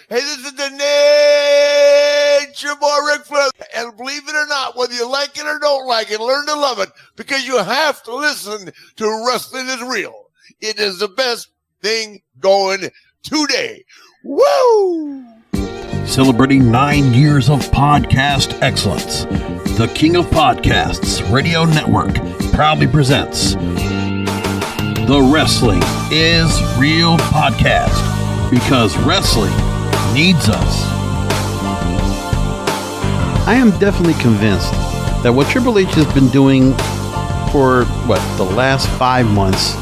Hey, this is the Nature Boy Ric Flair. And believe it or not, whether you like it or don't like it, learn to love it because you have to listen to Wrestling is Real. It is the best thing going today. Woo! Celebrating 9 years of podcast excellence, the King of Podcasts Radio Network proudly presents the Wrestling is Real podcast, because wrestling needs us. I am definitely convinced that what Triple H has been doing for, the last 5 months,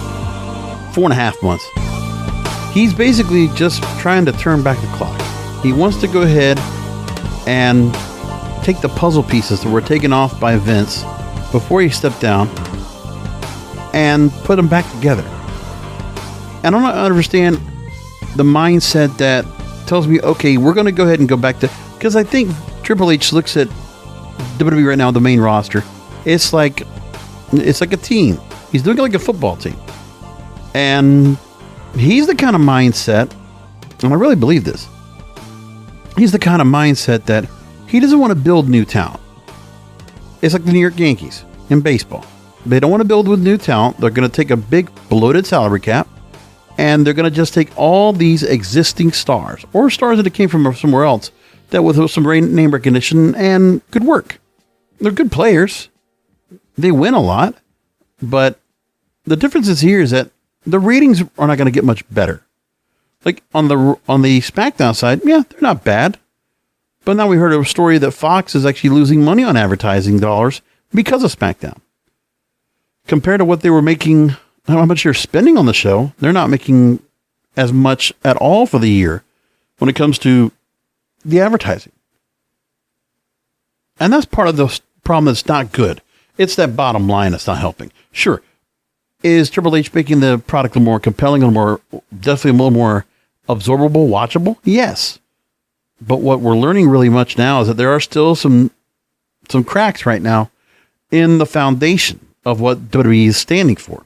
4.5 months, he's basically just trying to turn back the clock. He wants to go ahead and take the puzzle pieces that were taken off by Vince before he stepped down and put them back together. And I don't understand the mindset that tells me, okay, we're going to go ahead and go back to, because I think Triple H looks at WWE right now, the main roster. It's like a team. He's doing it like a football team. And he's the kind of mindset, and I really believe this, he's the kind of mindset that he doesn't want to build new talent. It's like the New York Yankees in baseball. They don't want to build with new talent. They're going to take a big bloated salary cap, and they're going to just take all these existing stars, or stars that came from somewhere else, that with some name recognition and good work. They're good players. They win a lot. But the difference is here is that the ratings are not going to get much better. Like on the SmackDown side, yeah, they're not bad. But now we heard a story that Fox is actually losing money on advertising dollars because of SmackDown. Compared to what they were making, how much they're spending on the show, they're not making as much at all for the year when it comes to the advertising. And that's part of the problem that's not good. It's that bottom line that's not helping. Sure. Is Triple H making the product a little more compelling, definitely a little more absorbable, watchable? Yes. But what we're learning really much now is that there are still some cracks right now in the foundation of what WWE is standing for.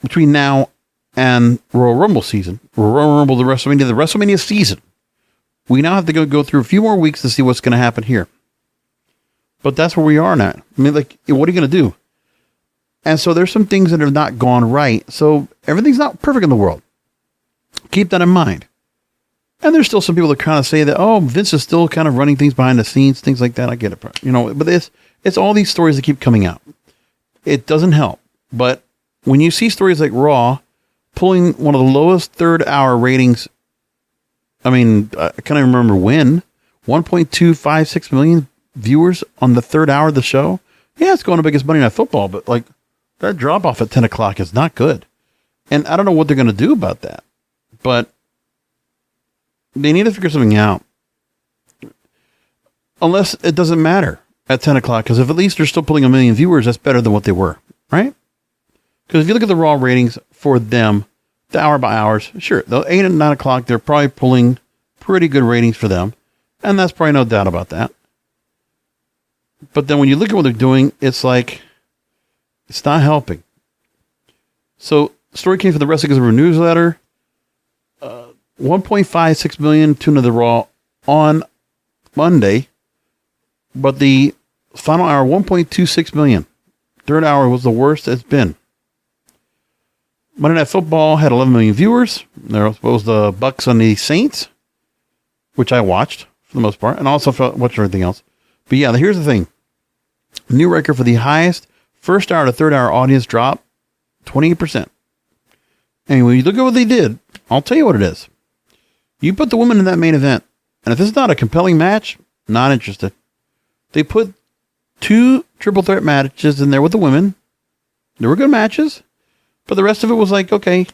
Between now and Royal Rumble season, Royal Rumble, the WrestleMania season, we now have to go through a few more weeks to see what's going to happen here. But that's where we are now. I mean, what are you going to do? And so there's some things that have not gone right. So everything's not perfect in the world. Keep that in mind. And there's still some people that kind of say that, oh, Vince is still kind of running things behind the scenes, things like that. I get it. But it's all these stories that keep coming out. It doesn't help. But when you see stories like Raw pulling one of the lowest third hour ratings, I mean, I can't even remember when, 1.256 million viewers on the third hour of the show. Yeah, it's going to biggest Monday Night Football, but that drop off at 10 o'clock is not good. And I don't know what they're going to do about that, but they need to figure something out. Unless it doesn't matter at 10 o'clock, because if at least they're still pulling 1 million viewers, that's better than what they were, right? Because if you look at the Raw ratings for them, the hour by hours, sure, the 8 and 9 o'clock, they're probably pulling pretty good ratings for them. And that's probably no doubt about that. But then when you look at what they're doing, it's like, it's not helping. So, story came from the Wrestling Observer newsletter. 1.56 million tuned to the Raw on Monday. But the final hour, 1.26 million. Third hour was the worst it's been. Monday Night Football had 11 million viewers. There was the Bucks on the Saints, which I watched for the most part, and also watched everything else. But yeah, here's the thing. New record for the highest first hour to third hour audience drop, 28%. And when you look at what they did, I'll tell you what it is. You put the women in that main event, and if this is not a compelling match, not interested. They put 2 triple threat matches in there with the women. They were good matches, but the rest of it was like, okay,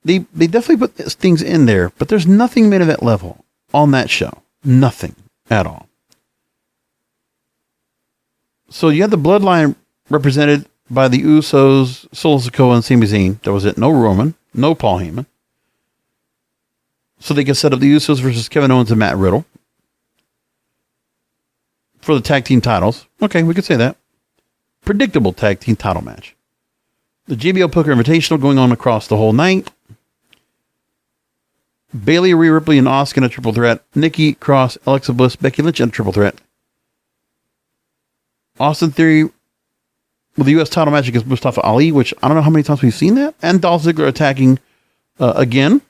they definitely put things in there, but there's nothing main event level on that show. Nothing at all. So you had the Bloodline represented by the Usos, Solo Sikoa, and Sami Zayn. That was it. No Roman. No Paul Heyman. So they could set up the Usos versus Kevin Owens and Matt Riddle for the tag team titles. Okay, we could say that. Predictable tag team title match. The JBL Poker Invitational going on across the whole night. Bayley, Rhea Ripley, and Asuka in a triple threat. Nikki Cross, Alexa Bliss, Becky Lynch in a triple threat. Austin Theory with the U.S. title match against Mustafa Ali, which I don't know how many times we've seen that. And Dolph Ziggler attacking again.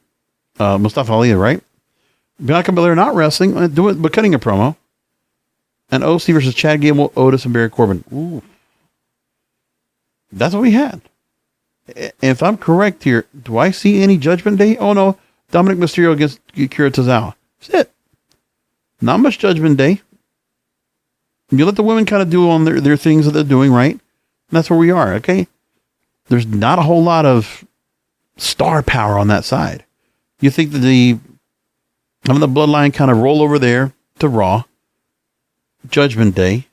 Mustafa Ali, right? Bianca Belair not wrestling, but cutting a promo. And OC versus Chad Gable, Otis, and Baron Corbin. Ooh. That's what we had. If I'm correct here, do I see any Judgment Day? Oh, no. Dominic Mysterio against Akira Tozawa. That's it. Not much Judgment Day. You let the women kind of do on their things that they're doing, right? And that's where we are, okay? There's not a whole lot of star power on that side. You think that the Bloodline kind of roll over there to Raw. Judgment Day.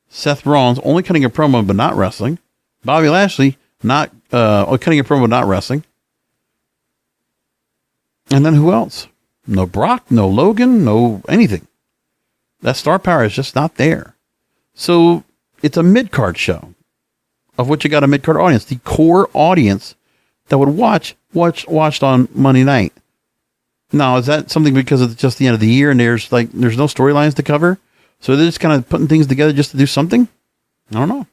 Seth Rollins only cutting a promo but not wrestling. Bobby Lashley not cutting a promo but not wrestling. And then who else? No Brock, no Logan, no anything. That star power is just not there. So it's a mid-card show of which you got a mid-card audience. The core audience that would watched on Monday night. Now, is that something because it's just the end of the year and there's no storylines to cover? So they're just kind of putting things together just to do something? I don't know.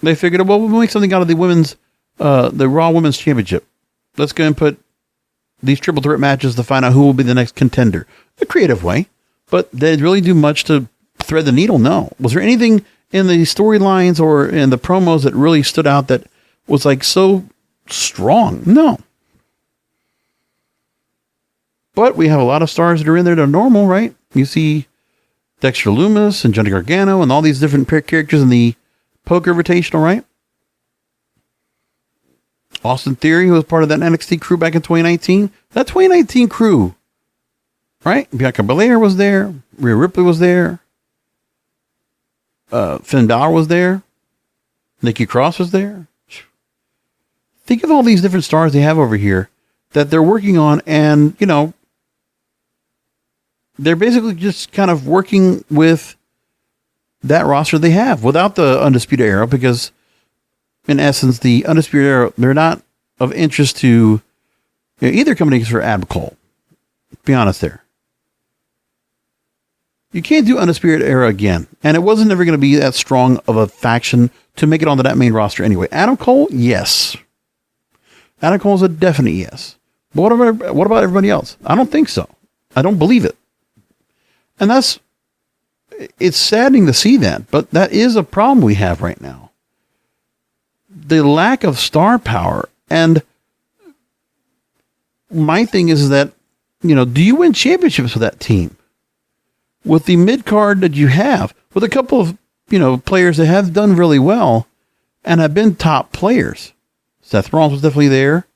They figured, well, we'll make something out of the Raw Women's Championship. Let's go and put these triple threat matches to find out who will be the next contender. A creative way. But did they really do much to thread the needle? No. Was there anything in the storylines or in the promos that really stood out that was like so strong? No. But we have a lot of stars that are in there that are normal, right? You see Dexter Lumis and Johnny Gargano and all these different characters in the Poker Invitational, right? Austin Theory, who was part of that NXT crew back in 2019. That 2019 crew, right? Bianca Belair was there. Rhea Ripley was there. Finn Balor was there. Nikki Cross was there. Think of all these different stars they have over here that they're working on, and, you know, they're basically just kind of working with that roster they have without the Undisputed Era, because in essence, the Undisputed Era, they're not of interest to either company for Adam Cole. Be honest there. You can't do Undisputed Era again. And it wasn't ever going to be that strong of a faction to make it onto that main roster anyway. Adam Cole, yes. Adam Cole is a definite yes. But what about everybody else? I don't think so. I don't believe it. And it's saddening to see that, but that is a problem we have right now. The lack of star power. And my thing is that, you know, do you win championships with that team? With the mid-card that you have, with a couple of, you know, players that have done really well and have been top players. Seth Rollins was definitely there.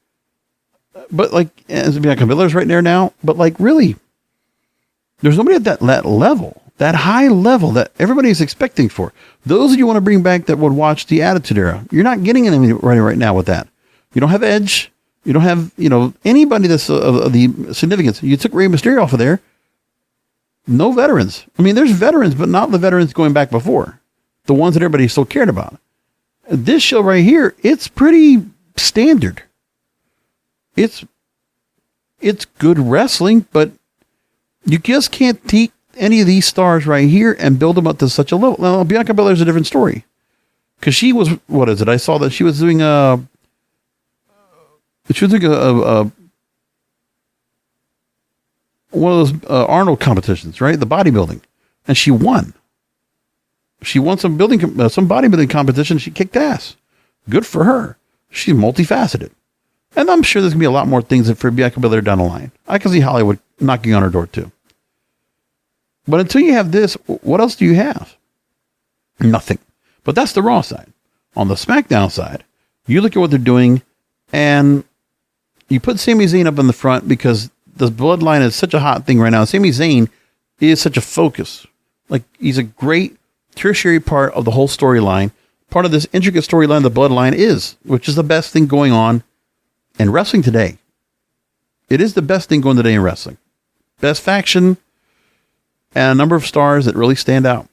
But like, as Bianca Belair's right there now, but like really, there's nobody at that level, that high level that everybody's expecting for. Those that you want to bring back that would watch the Attitude Era, you're not getting anybody right now with that. You don't have Edge. You don't have, you know, anybody that's of the significance. You took Rey Mysterio off of there. No veterans. I mean, there's veterans, but not the veterans going back before. The ones that everybody still cared about. This show right here, it's pretty standard. It's good wrestling, but you just can't take any of these stars right here and build them up to such a level. Now, Bianca Belair's a different story. Because she was, what is it? I saw that she was doing one of those Arnold competitions, right? The bodybuilding. And she won. She won some bodybuilding competition. She kicked ass. Good for her. She's multifaceted. And I'm sure there's going to be a lot more things for Bianca Belair down the line. I can see Hollywood knocking on her door too. But until you have this, what else do you have? Nothing. But that's the Raw side. On the SmackDown side, you look at what they're doing and you put Sami Zayn up in the front because the Bloodline is such a hot thing right now. Sami Zayn is such a focus. Like, he's a great tertiary part of the whole storyline. Part of this intricate storyline the Bloodline is, which is the best thing going on in wrestling today. It is the best thing going today in wrestling. Best faction and a number of stars that really stand out.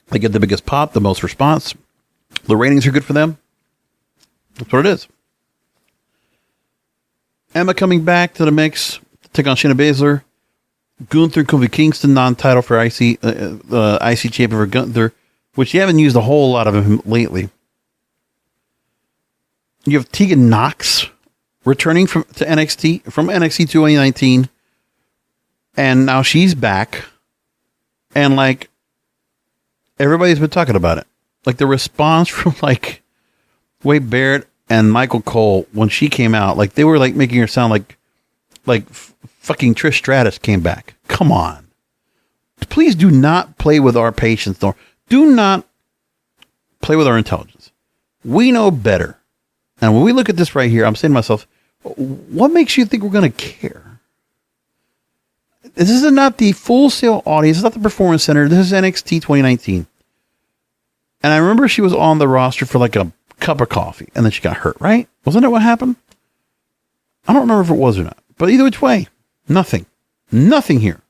They get the biggest pop, the most response. The ratings are good for them. That's what it is. Emma coming back to the mix to take on Shayna Baszler. Gunther, Kofi Kingston, non-title for IC champion for Gunther, which you haven't used a whole lot of him lately. You have Tegan Nox returning from NXT 2019, and now she's back, and like everybody's been talking about it. Like the response from like Wade Barrett and Michael Cole when she came out, like they were like making her sound like fucking Trish Stratus came back. Come on. Please do not play with our patience. Do not play with our intelligence. We know better. And when we look at this right here, I'm saying to myself, what makes you think we're going to care? This is not the Full Sail audience. It's not the Performance Center. This is NXT 2019. And I remember she was on the roster for like a cup of coffee, and then she got hurt, right? Wasn't that what happened? I don't remember if it was or not. But either which way, nothing. Nothing here.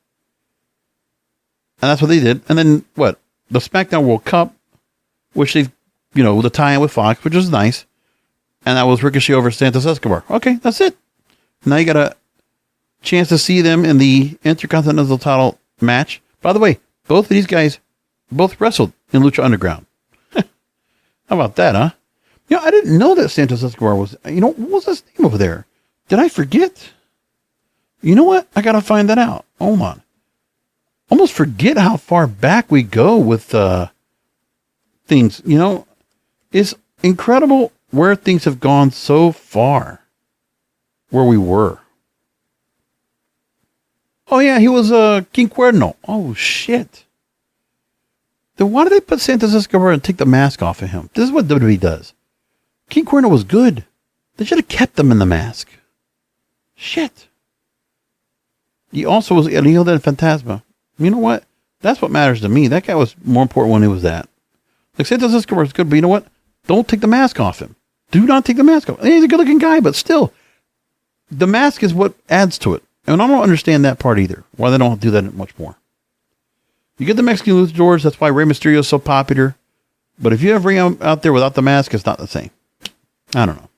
And that's what they did. And then what? The SmackDown World Cup, which they've, the tie-in with Fox, which was nice. And that was Ricochet over Santos Escobar. Okay, that's it. Now you got a chance to see them in the Intercontinental title match. By the way, both of these guys both wrestled in Lucha Underground. How about that, huh? I didn't know that Santos Escobar was, what was his name over there? Did I forget? You know what? I got to find that out. Hold on. Almost forget how far back we go with things. It's incredible where things have gone so far where we were. Oh, yeah, he was King Cuerno. Oh, shit. Then why did they put Santos Escobar and take the mask off of him? This is what WWE does. King Cuerno was good. They should have kept him in the mask. Shit. He also was El Hijo del Fantasma. You know what? That's what matters to me. That guy was more important when he was that. Like Santos Escobar is good, but you know what? Don't take the mask off him. Do not take the mask off. He's a good looking guy, but still, the mask is what adds to it. And I don't understand that part either. Why they don't do that much more. You get the Mexican luchadors. That's why Rey Mysterio is so popular. But if you have Rey out there without the mask, it's not the same. I don't know.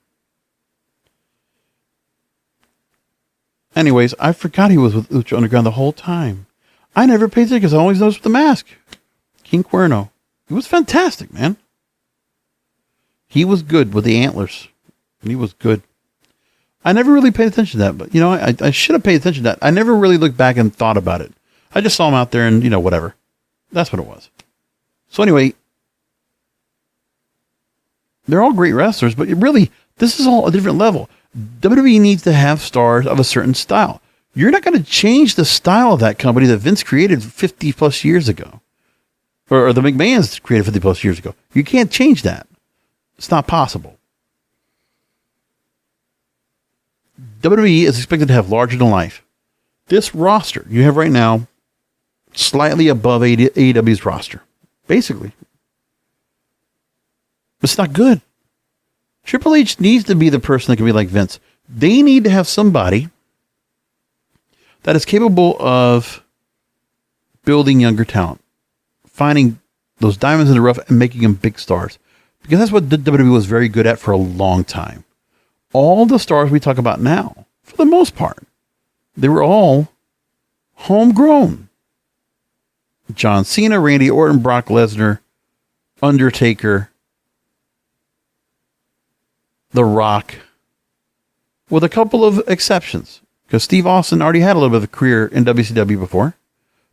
Anyways, I forgot he was with Lucha Underground the whole time. I never paid attention because I always noticed with the mask. King Cuerno. He was fantastic, man. He was good with the antlers. He was good. I never really paid attention to that, but, I should have paid attention to that. I never really looked back and thought about it. I just saw him out there and, whatever. That's what it was. So anyway, they're all great wrestlers, but really, this is all a different level. WWE needs to have stars of a certain style. You're not going to change the style of that company that Vince created 50 plus years ago. Or the McMahons created 50 plus years ago. You can't change that. It's not possible. WWE is expected to have larger than life. This roster you have right now, slightly above AEW's roster. Basically. It's not good. Triple H needs to be the person that can be like Vince. They need to have somebody that is capable of building younger talent, finding those diamonds in the rough and making them big stars. Because that's what WWE was very good at for a long time. All the stars we talk about now, for the most part, they were all homegrown. John Cena, Randy Orton, Brock Lesnar, Undertaker, The Rock, with a couple of exceptions. Because Steve Austin already had a little bit of a career in WCW before.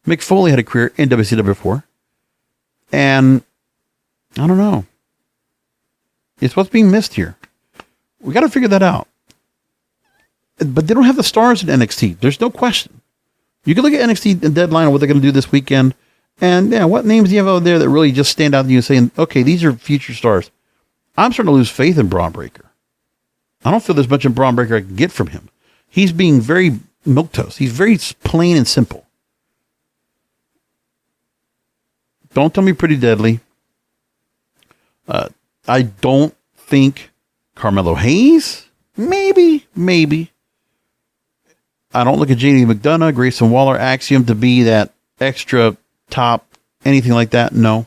Mick Foley had a career in WCW before. And I don't know. It's what's being missed here. We got to figure that out. But they don't have the stars in NXT. There's no question. You can look at NXT Deadline and what they're going to do this weekend. And yeah, what names do you have out there that really just stand out to you saying, okay, these are future stars? I'm starting to lose faith in Braun Breaker. I don't feel there's much in Braun Breaker I can get from him. He's being very milquetoast. He's very plain and simple. Don't tell me Pretty Deadly. I don't think Carmelo Hayes. Maybe. I don't look at JD McDonough, Grayson Waller, Axiom to be that extra top, anything like that. No.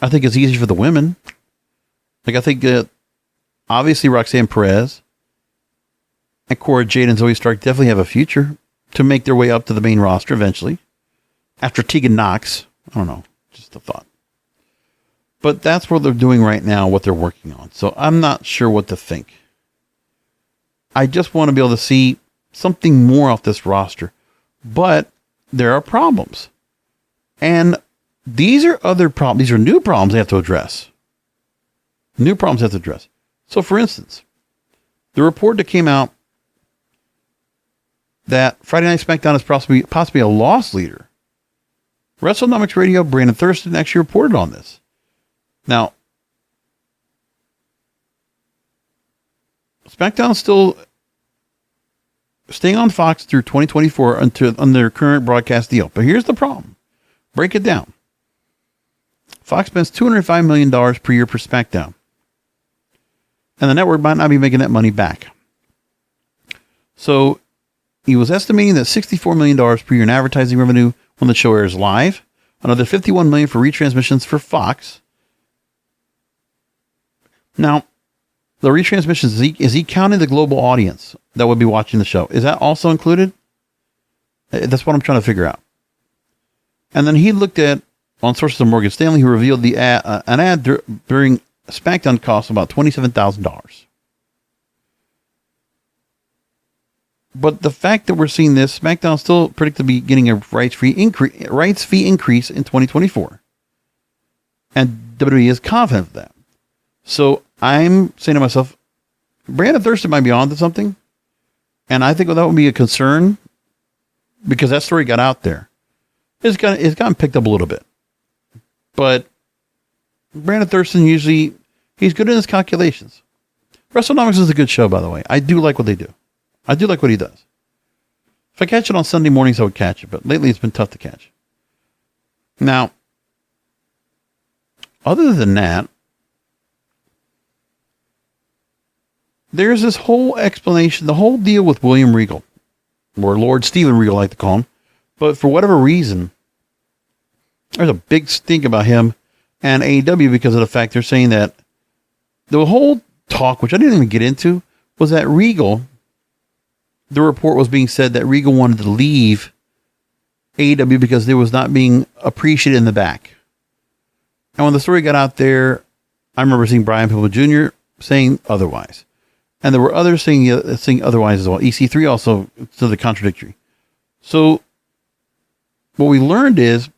I think it's easy for the women. Like, I think obviously Roxanne Perez and Cora Jade and Zoe Stark definitely have a future to make their way up to the main roster eventually. After Tegan Knox. I don't know. Just a thought. But that's what they're doing right now, what they're working on. So I'm not sure what to think. I just want to be able to see something more off this roster. But there are problems. And these are other problems. These are new problems they have to address. New problems they have to address. So, for instance, the report that came out that Friday Night SmackDown is possibly a loss leader. WrestleNomics Radio, Brandon Thurston actually reported on this. Now, SmackDown is still staying on Fox through 2024 on their current broadcast deal. But here's the problem. Break it down. Fox spends $205 million per year per SmackDown. And the network might not be making that money back. So he was estimating that $64 million per year in advertising revenue when the show airs live. Another $51 million for retransmissions for Fox. Now, the retransmissions, is he counting the global audience that would be watching the show? Is that also included? That's what I'm trying to figure out. And then he looked at, on sources of Morgan Stanley, who revealed the an ad during SmackDown cost about $27,000. But the fact that we're seeing this, SmackDown still predicted to be getting a rights fee increase in 2024. And WWE is confident of that. So I'm saying to myself, Brandon Thurston might be on to something. And I think that would be a concern because that story got out there. It's gotten picked up a little bit. But Brandon Thurston usually, he's good in his calculations. WrestleNomics is a good show, by the way. I do like what they do. I do like what he does. If I catch it on Sunday mornings, I would catch it. But lately, it's been tough to catch. Now, other than that, there's this whole explanation, the whole deal with William Regal, or Lord Steven Regal, I like to call him. But for whatever reason, there's a big stink about him and AEW because of the fact they're saying that the whole talk, which I didn't even get into, was that Regal, the report was being said that Regal wanted to leave AEW because they was not being appreciated in the back. And when the story got out there, I remember seeing Brian Pillman Jr. saying otherwise. And there were others saying otherwise as well. EC3 also said the contradictory. So what we learned is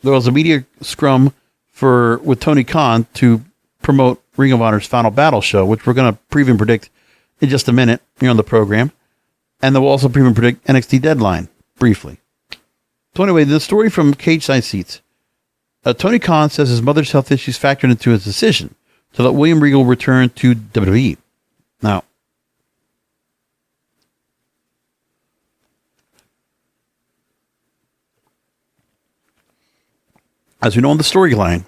there was a media scrum with Tony Khan to promote Ring of Honor's Final Battle show, which we're going to preview and predict in just a minute here on the program. And then we'll also preview and predict NXT Deadline briefly. So anyway, the story from Cage Side Seats. Tony Khan says his mother's health issues factored into his decision to let William Regal return to WWE. Now, as we know in the storyline,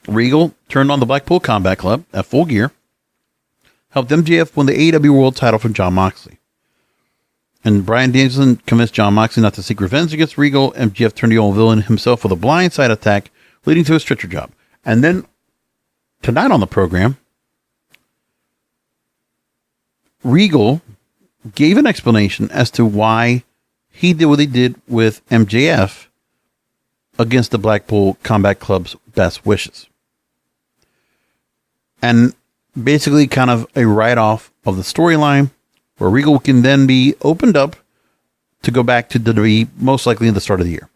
Regal turned on the Blackpool Combat Club at Full Gear, helped MJF win the AEW World title from Jon Moxley. And Bryan Danielson convinced Jon Moxley not to seek revenge against Regal. MJF turned the old villain himself with a blindside attack, leading to a stretcher job. And then, tonight on the program, Regal gave an explanation as to why he did what he did with MJF against the Blackpool Combat Club's best wishes. And basically kind of a write-off of the storyline where Regal can then be opened up to go back to WWE, most likely in the start of the year.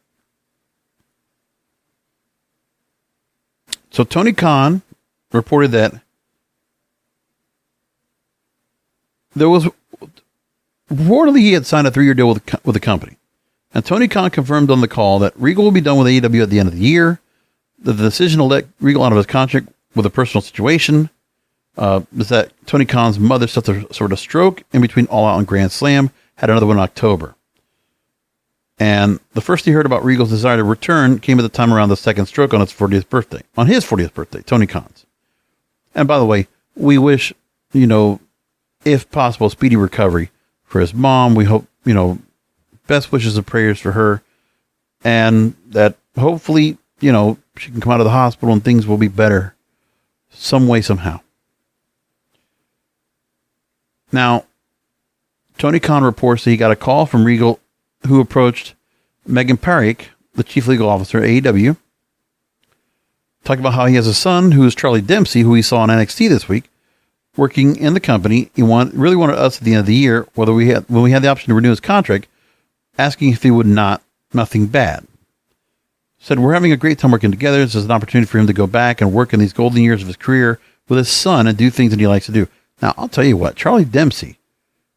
So Tony Khan reported that there was reportedly he had signed a 3-year deal with the company. And Tony Khan confirmed on the call that Regal will be done with AEW at the end of the year. The decision to let Regal out of his contract with a personal situation is that Tony Khan's mother suffered a stroke in between All Out and Grand Slam, had another one in October. And the first he heard about Regal's desire to return came at the time around the second stroke on his 40th birthday. On his 40th birthday, Tony Khan's. And by the way, we wish, if possible, speedy recovery for his mom. We hope, best wishes and prayers for her. And that hopefully, she can come out of the hospital and things will be better some way, somehow. Now, Tony Khan reports that he got a call from Regal, who approached Megan Parekh, the chief legal officer at AEW, talking about how he has a son who is Charlie Dempsey, who he saw on NXT this week, working in the company. He really wanted us at the end of the year, when we had the option to renew his contract, asking if he would nothing bad. Said, we're having a great time working together. This is an opportunity for him to go back and work in these golden years of his career with his son and do things that he likes to do. Now, I'll tell you what, Charlie Dempsey,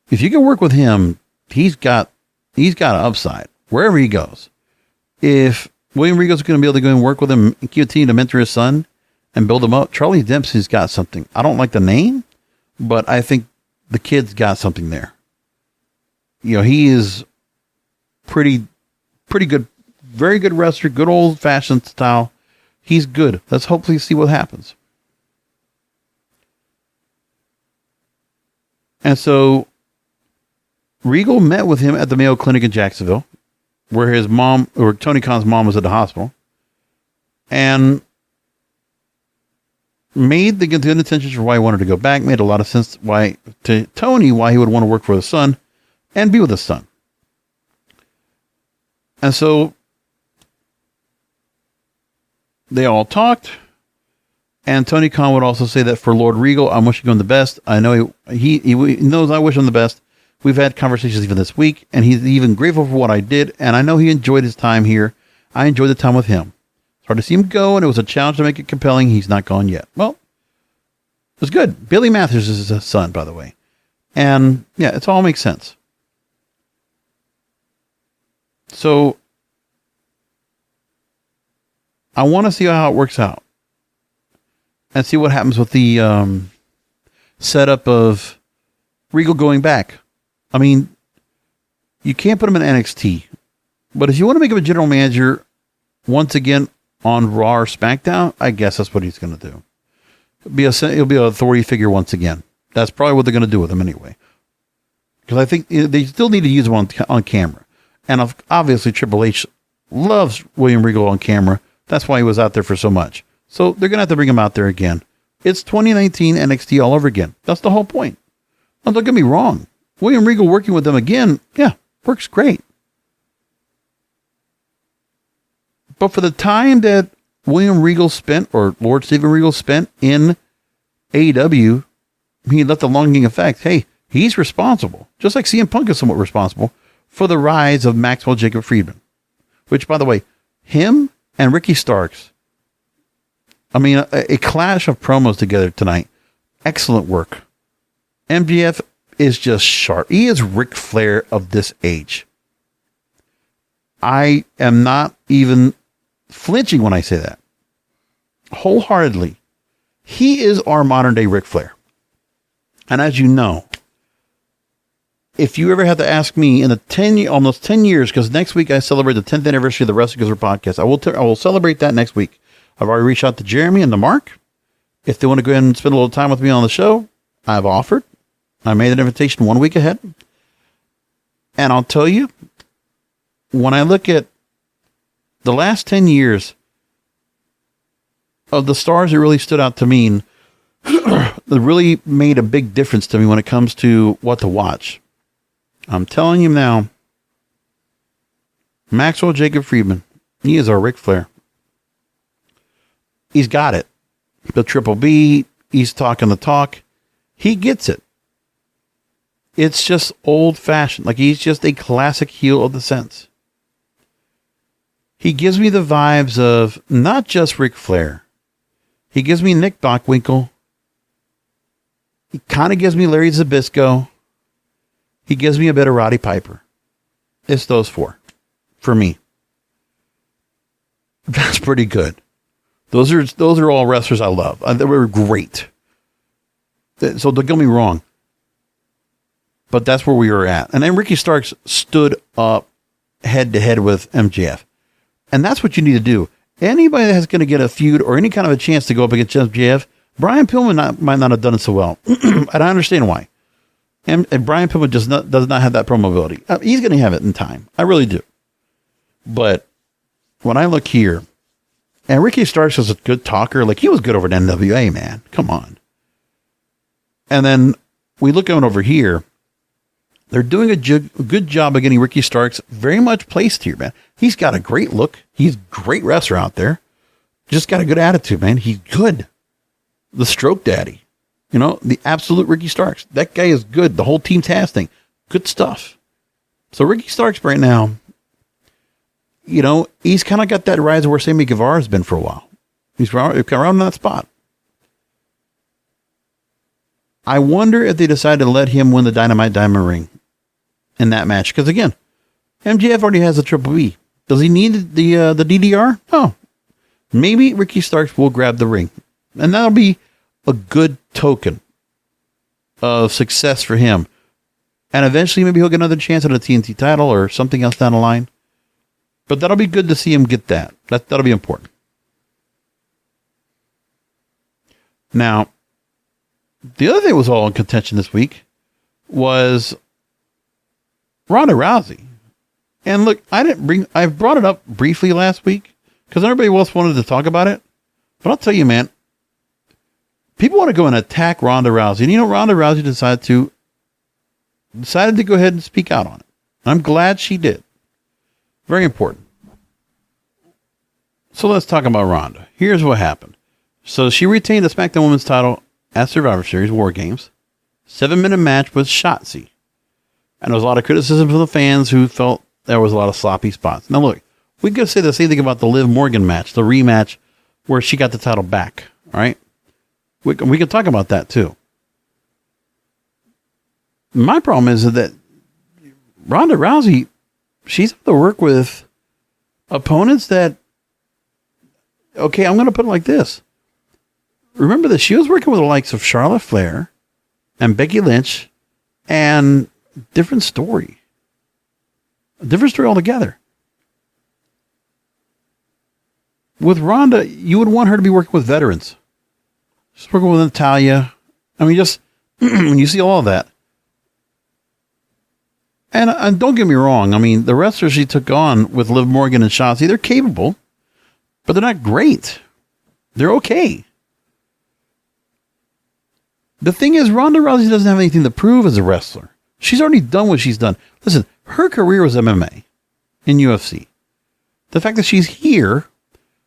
if you can work with him, he's got an upside wherever he goes. If William Regal's going to be able to go and work with him and continue to mentor his son and build him up, Charlie Dempsey's got something. I don't like the name, but I think the kid's got something there. He is pretty good, very good wrestler, good old fashioned style. He's good. Let's hopefully see what happens. And so Regal met with him at the Mayo Clinic in Jacksonville, where his mom, or Tony Khan's mom, was at the hospital, and made the good intentions for why he wanted to go back. Made a lot of sense to Tony why he would want to work for his son and be with his son. And so they all talked, and Tony Khan would also say that for Lord Regal, I'm wishing him the best. I know he knows I wish him the best. We've had conversations even this week, and he's even grateful for what I did, and I know he enjoyed his time here. I enjoyed the time with him. It's hard to see him go, and it was a challenge to make it compelling. He's not gone yet. Well, it was good. Billy Matthews is his son, by the way. And, yeah, it all makes sense. So, I want to see how it works out. And see what happens with the setup of Regal going back. I mean, you can't put him in NXT, but if you want to make him a general manager once again on Raw or SmackDown, I guess that's what he's going to do. He'll be an authority figure once again. That's probably what they're going to do with him anyway. Because I think they still need to use him on camera. And obviously Triple H loves William Regal on camera. That's why he was out there for so much. So they're going to have to bring him out there again. It's 2019 NXT all over again. That's the whole point. Now, don't get me wrong. William Regal working with them again, yeah, works great. But for the time that William Regal spent, or Lord Steven Regal spent in AEW, he left a longing effect. Hey, he's responsible, just like CM Punk is somewhat responsible for the rise of Maxwell Jacob Friedman, which, by the way, him and Ricky Starks, I mean, a clash of promos together tonight. Excellent work. MJF is just sharp. He is Ric Flair of this age. I am not even flinching when I say that. Wholeheartedly. He is our modern day Ric Flair. And as you know, if you ever had to ask me in the almost 10 years, because next week I celebrate the 10th anniversary of the Wrestling Goes podcast. I will celebrate that next week. I've already reached out to Jeremy and to Mark. If they want to go ahead and spend a little time with me on the show, I've offered. I made an invitation 1 week ahead. And I'll tell you, when I look at the last 10 years of the stars that really stood out to me, that really made a big difference to me when it comes to what to watch, I'm telling you now, Maxwell Jacob Friedman, he is our Ric Flair. He's got it. The Triple B, he's talking the talk. He gets it. It's just old-fashioned. Like, he's just a classic heel of the sense. He gives me the vibes of not just Ric Flair. He gives me Nick Bockwinkel. He kind of gives me Larry Zbyszko. He gives me a bit of Roddy Piper. It's those four for me. That's pretty good. Those are all wrestlers I love. They were great. So don't get me wrong. But that's where we were at. And then Ricky Starks stood up head to head with MJF. And that's what you need to do. Anybody that's going to get a feud or any kind of a chance to go up against MJF, Brian Pillman might not have done it so well. And I understand why. And Brian Pillman does not have that promo ability. He's going to have it in time. I really do. But when I look here, and Ricky Starks was a good talker. Like, he was good over at NWA, man. Come on. And then we look on over here, they're doing a good job of getting Ricky Starks very much placed here, man. He's got a great look. He's a great wrestler out there. Just got a good attitude, man. He's good. The stroke daddy. You know, the absolute Ricky Starks. That guy is good. The whole team tasking. Good stuff. So Ricky Starks right now, you know, he's kind of got that rise where Sammy Guevara's been for a while. He's around that spot. I wonder if they decide to let him win the Dynamite Diamond Ring in that match. Because again, MJF already has a Triple B. Does he need the DDR? No. Maybe Ricky Starks will grab the ring. And that'll be a good token of success for him. And eventually maybe he'll get another chance at a TNT title or something else down the line. But that'll be good to see him get that. That'll be important. Now, the other thing that was all in contention this week was Ronda Rousey. And look, I brought it up briefly last week because everybody else wanted to talk about it. But I'll tell you, man, people want to go and attack Ronda Rousey. And you know, Ronda Rousey decided to go ahead and speak out on it. I'm glad she did. Very important. So let's talk about Ronda. Here's what happened. So she retained the SmackDown Women's title at Survivor Series War Games. 7-minute match with Shotzi. And there was a lot of criticism from the fans who felt there was a lot of sloppy spots. Now look, we could say the same thing about the Liv Morgan match, the rematch where she got the title back. All right. We can talk about that too. My problem is that Ronda Rousey, she's able to work with opponents that, okay, I'm going to put it like this. Remember that she was working with the likes of Charlotte Flair and Becky Lynch and different story. A different story altogether. With Ronda, you would want her to be working with veterans. She's working with Natalya. I mean, just when you see all of that. And don't get me wrong. I mean, the wrestlers she took on with Liv Morgan and Shotzi, they're capable, but they're not great. They're okay. The thing is, Ronda Rousey doesn't have anything to prove as a wrestler. She's already done what she's done. Listen, her career was MMA in UFC. The fact that she's here,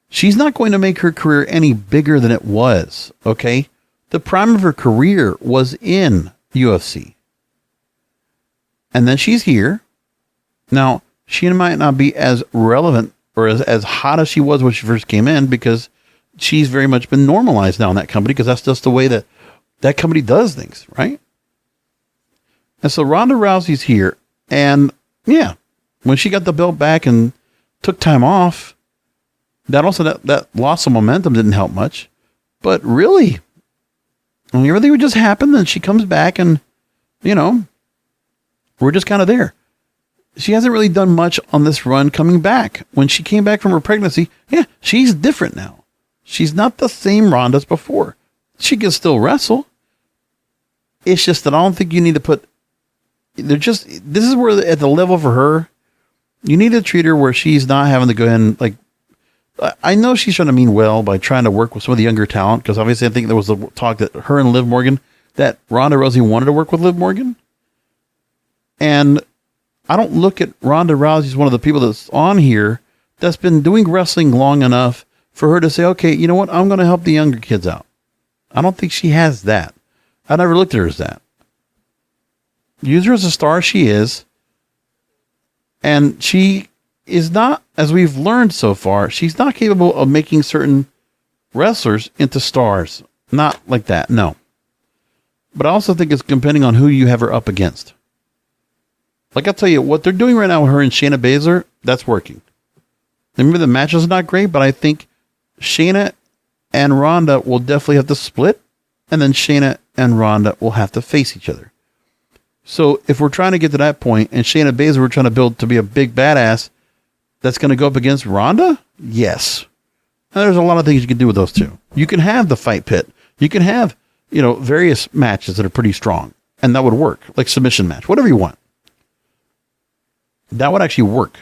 she's not going to make her career any bigger than it was, okay? The prime of her career was in UFC. And then she's here. Now, she might not be as relevant or as hot as she was when she first came in because she's very much been normalized now in that company because that's just the way that company does things, right? And so Ronda Rousey's here. And yeah, when she got the belt back and took time off, that loss of momentum didn't help much. But really, I mean, everything would just happen. Then she comes back and, you know, we're just kind of there. She hasn't really done much on this run coming back. When she came back from her pregnancy, yeah, she's different now. She's not the same Ronda as before. She can still wrestle. It's just that I don't think you need to put, this is where at the level for her, you need to treat her where she's not having to go in, like, I know she's trying to mean well by trying to work with some of the younger talent, because obviously I think there was a talk that her and Liv Morgan, that Ronda Rousey wanted to work with Liv Morgan. And I don't look at Ronda Rousey as one of the people that's on here that's been doing wrestling long enough for her to say, okay, you know what? I'm going to help the younger kids out. I don't think she has that. I never looked at her as that. Use her as a star she is. And she is not, as we've learned so far, she's not capable of making certain wrestlers into stars. Not like that, no. But I also think it's depending on who you have her up against. Like I'll tell you, what they're doing right now with her and Shayna Baszler, that's working. Remember, the match is not great, but I think Shayna and Ronda will definitely have to split, and then Shayna and Ronda will have to face each other. So if we're trying to get to that point, and Shayna Baszler we're trying to build to be a big badass that's going to go up against Ronda, yes. And there's a lot of things you can do with those two. You can have the fight pit. You can have, you know, various matches that are pretty strong, and that would work, like submission match, whatever you want. That would actually work.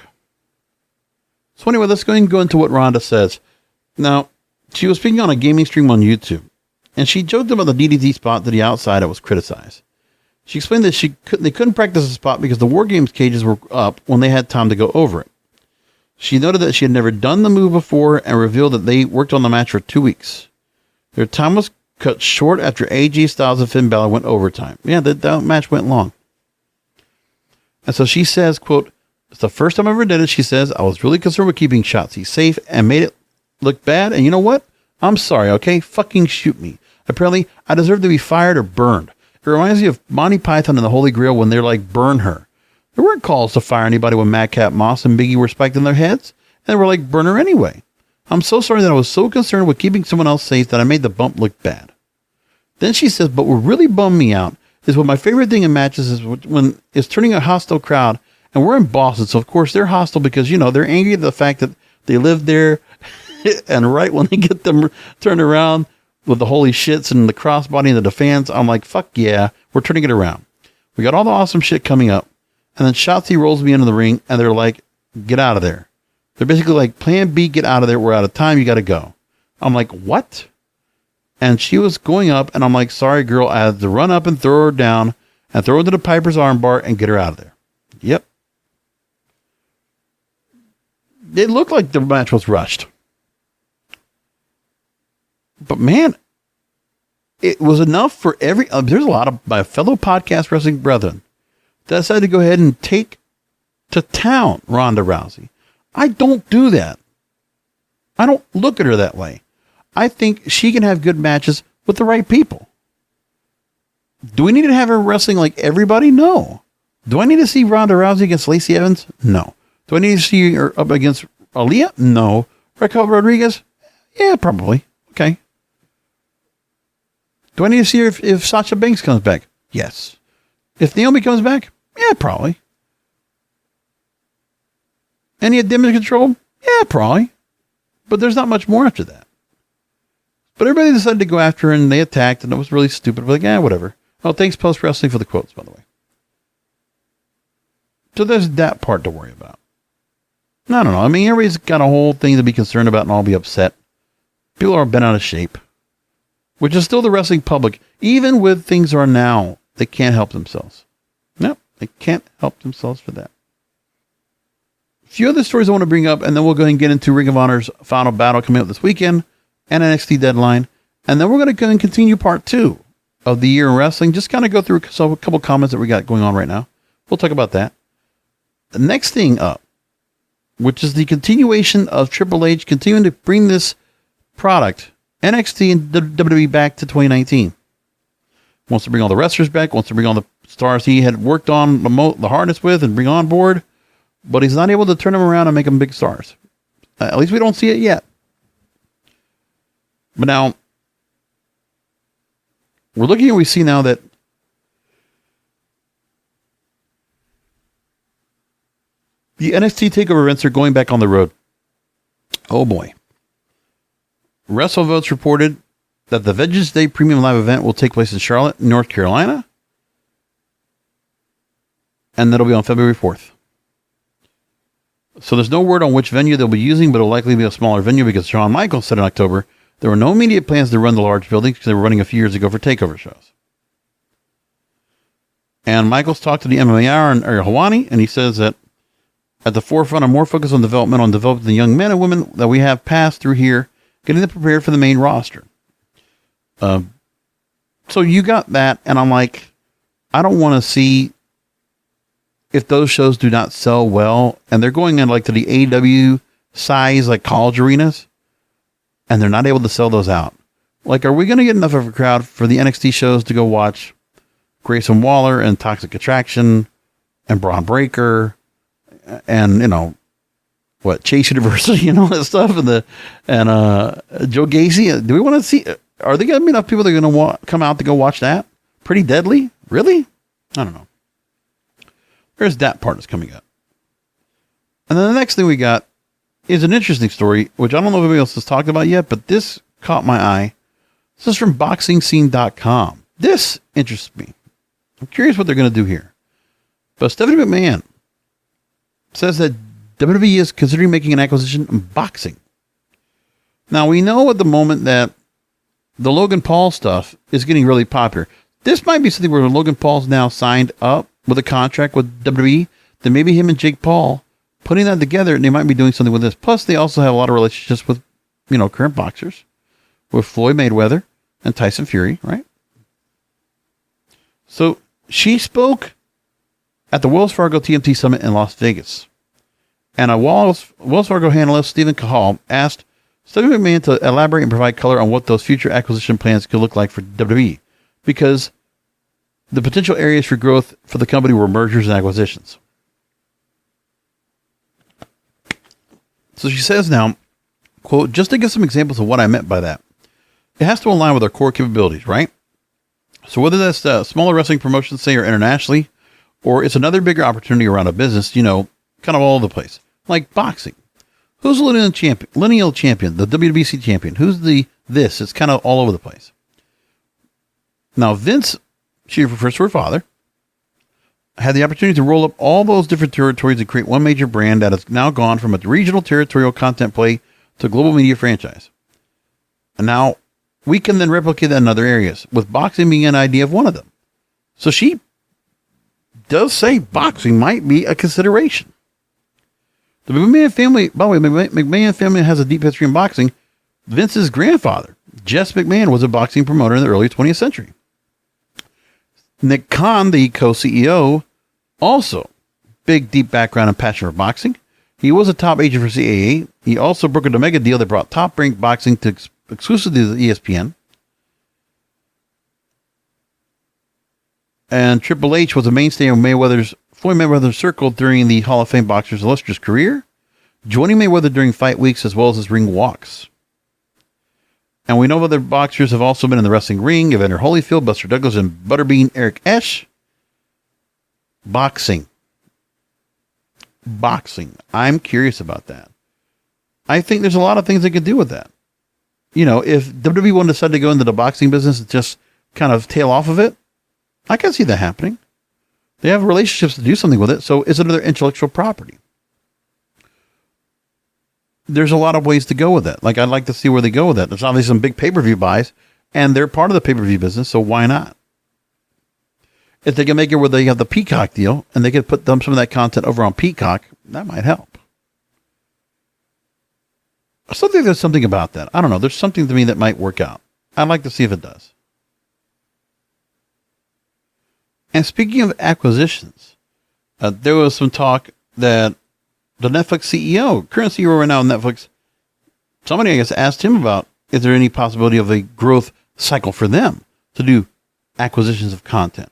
So anyway, let's go ahead and go into what Ronda says. Now, she was speaking on a gaming stream on YouTube, and she joked about the DDT spot to the outside that was criticized. She explained that they couldn't practice the spot because the War Games cages were up when they had time to go over it. She noted that she had never done the move before and revealed that they worked on the match for 2 weeks. Their time was cut short after AJ Styles and Finn Balor went overtime. Yeah, that match went long. And so she says, quote, "It's the first time I ever did it," she says. "I was really concerned with keeping Shotzi safe and made it look bad. And you know what? I'm sorry, okay? Fucking shoot me. Apparently, I deserve to be fired or burned." It reminds me of Monty Python and the Holy Grail when they're like, burn her. There weren't calls to fire anybody when Madcap Moss and Biggie were spiked in their heads. And they were like, burn her anyway. I'm so sorry that I was so concerned with keeping someone else safe that I made the bump look bad. Then she says, but what really bummed me out is what my favorite thing in matches is when it's turning a hostile crowd. And we're in Boston, so of course they're hostile because, you know, they're angry at the fact that they live there. And right when they get them turned around with the holy shits and the crossbody and the defense, I'm like, fuck yeah, we're turning it around. We got all the awesome shit coming up. And then Shotzi rolls me into the ring and they're like, get out of there. They're basically like, plan B, get out of there. We're out of time. You got to go. I'm like, what? And she was going up and I'm like, sorry, girl. I had to run up and throw her down and throw her into the Piper's armbar and get her out of there. Yep. It looked like the match was rushed. But man, it was enough for there's a lot of my fellow podcast wrestling brethren that decided to go ahead and take to town Ronda Rousey. I don't do that. I don't look at her that way. I think she can have good matches with the right people. Do we need to have her wrestling like everybody? No. Do I need to see Ronda Rousey against Lacey Evans? No. Do I need to see her up against Aaliyah? No. Raquel Rodriguez? Yeah, probably. Okay. Do I need to see her if Sasha Banks comes back? Yes. If Naomi comes back? Yeah, probably. Any damage control? Yeah, probably. But there's not much more after that. But everybody decided to go after her and they attacked and it was really stupid. We're like, whatever. Oh, thanks Post Wrestling for the quotes, by the way. So there's that part to worry about. I don't know. I mean, everybody's got a whole thing to be concerned about and all be upset. People are bent out of shape. Which is still the wrestling public. Even with things are now, they can't help themselves. No, they can't help themselves for that. A few other stories I want to bring up, and then we'll go ahead and get into Ring of Honor's Final Battle coming up this weekend, and NXT Deadline. And then we're going to go and continue part 2 of the year in wrestling. Just kind of go through a couple comments that we got going on right now. We'll talk about that. The next thing up, which is the continuation of Triple H continuing to bring this product, NXT and WWE, back to 2019. Wants to bring all the wrestlers back, wants to bring all the stars he had worked on the hardest with and bring on board, but he's not able to turn them around and make them big stars. At least we don't see it yet. But now, we're looking and we see now that the NXT TakeOver events are going back on the road. Oh boy. WrestleVotes reported that the Vengeance Day Premium Live event will take place in Charlotte, North Carolina. And that'll be on February 4th. So there's no word on which venue they'll be using, but it'll likely be a smaller venue because Shawn Michaels said in October there were no immediate plans to run the large buildings because they were running a few years ago for takeover shows. And Michaels talked to the MMA Hour in Hawaii, and he says that at the forefront are more focus on developing the young men and women that we have passed through here, getting them prepared for the main roster. So you got that, and I'm like, I don't want to see if those shows do not sell well, and they're going in like to the AEW size, like college arenas, and they're not able to sell those out. Like, are we going to get enough of a crowd for the NXT shows to go watch Grayson Waller and Toxic Attraction and Braun Breaker and, you know, Chase University and all that stuff, and Joe Gacy? Do we want to see? Are there going to be enough people that are going to come out to go watch that? Pretty Deadly? Really? I don't know. There's that part that's coming up. And then the next thing we got is an interesting story, which I don't know if anybody else has talked about yet, but this caught my eye. This is from BoxingScene.com. This interests me. I'm curious what they're going to do here. But Stephanie McMahon says that WWE is considering making an acquisition in boxing. Now, we know at the moment that the Logan Paul stuff is getting really popular. this might be something where Logan Paul's now signed up with a contract with WWE. Then maybe him and Jake Paul putting that together, and they might be doing something with this. Plus, they also have a lot of relationships with, current boxers, with Floyd Mayweather and Tyson Fury, right? So she spoke at the Wells Fargo TMT Summit in Las Vegas. And a Wells Fargo analyst, Stephen Cahall, asked Stephanie McMahon to elaborate and provide color on what those future acquisition plans could look like for WWE, because the potential areas for growth for the company were mergers and acquisitions. So she says now, quote, just to give some examples of what I meant by that, it has to align with our core capabilities, right? So whether that's smaller wrestling promotions, say, or internationally, or it's another bigger opportunity around a business, kind of all over the place, like boxing. Who's the lineal champion, the WBC champion? Who's this? It's kind of all over the place. Now, Vince, she refers to her father, had the opportunity to roll up all those different territories and create one major brand that has now gone from a regional territorial content play to a global media franchise. And now we can then replicate that in other areas, with boxing being an idea of one of them. So she does say boxing might be a consideration. The McMahon family, by the way, McMahon family has a deep history in boxing. Vince's grandfather, Jess McMahon, was a boxing promoter in the early 20th century. Nick Khan, the co-CEO, also big, deep background and passion for boxing. He was a top agent for CAA. He also brokered a mega deal that brought top-ranked boxing to exclusively to ESPN. And Triple H was a mainstay of Floyd Mayweather's circle during the Hall of Fame boxer's illustrious career, joining Mayweather during fight weeks as well as his ring walks. And we know other boxers have also been in the wrestling ring: Evander Holyfield, Buster Douglas, and Butterbean Eric Esch. Boxing. I'm curious about that. I think there's a lot of things they could do with that. If WWE wanted to decide to go into the boxing business and just kind of tail off of it, I can see that happening. They have relationships to do something with it, so it's another intellectual property. There's a lot of ways to go with it. Like, I'd like to see where they go with it. There's obviously some big pay-per-view buys, and they're part of the pay-per-view business, so why not? If they can make it where they have the Peacock deal, and they can put some of that content over on Peacock, that might help. I still think there's something about that. I don't know. There's something to me that might work out. I'd like to see if it does. And speaking of acquisitions, there was some talk that the Netflix CEO, current CEO right now of Netflix, somebody, I guess, asked him about, is there any possibility of a growth cycle for them to do acquisitions of content?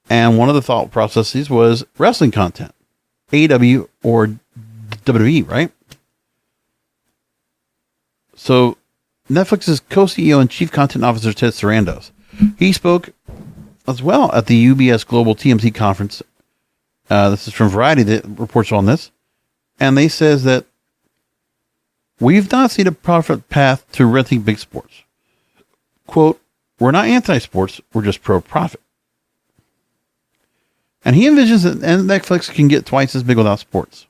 And one of the thought processes was wrestling content, AEW or WWE, right? So Netflix's co-CEO and chief content officer, Ted Sarandos, he spoke as well at the UBS Global TMT conference. This is from Variety that reports on this. And they says that we've not seen a profit path to renting big sports. Quote, we're not anti-sports, we're just pro-profit. And he envisions that Netflix can get twice as big without sports.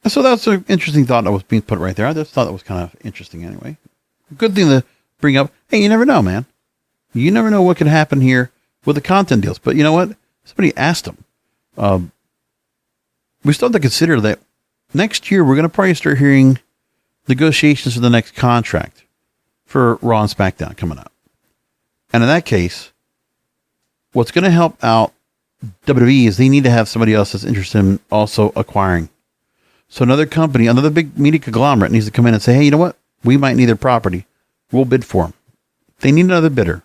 So that's an interesting thought that was being put right there. I just thought that was kind of interesting anyway. Good thing to bring up. Hey, you never know, man. You never know what could happen here with the content deals. But you know what? Somebody asked them. We still have to consider that next year we're going to probably start hearing negotiations for the next contract for Raw and SmackDown coming up. And in that case, what's going to help out WWE is they need to have somebody else that's interested in also acquiring. So another company, another big media conglomerate needs to come in and say, hey, you know what? We might need their property. We'll bid for them. They need another bidder.